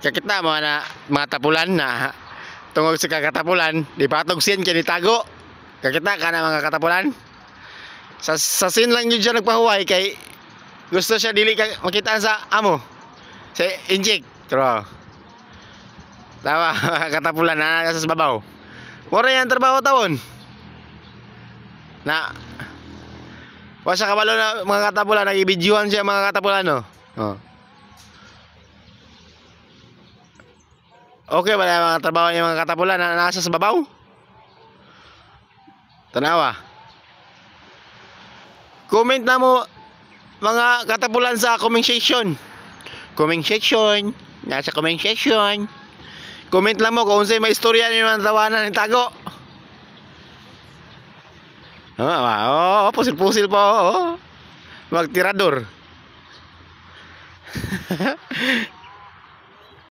Kakita mo na mga tapulan na tungod sa kakatapulan, di patog sin kay nitago. Kakita ka na mga katapulan. Sa sin lang yun siya nagpahuway kay gusto siya dili ka makita sa amo. Sa inject. Pero tawa mga katapulan na nasa babaw. Mura yan trabaho taon. Na wa siya kabalo na mga katapulan, nag-ibidyohan siya mga katapulan no. Oh. Okay ba na mga trabaho niya mga katapulan na nasa sa babaw? Tanawa. Comment na mo mga katapulan sa comment section. Comment section. Nasa comment section. Comment lang mo kung sa'yo may istorya niyo ng tawanan ng tago. Pusil-pusil po. Magtirador.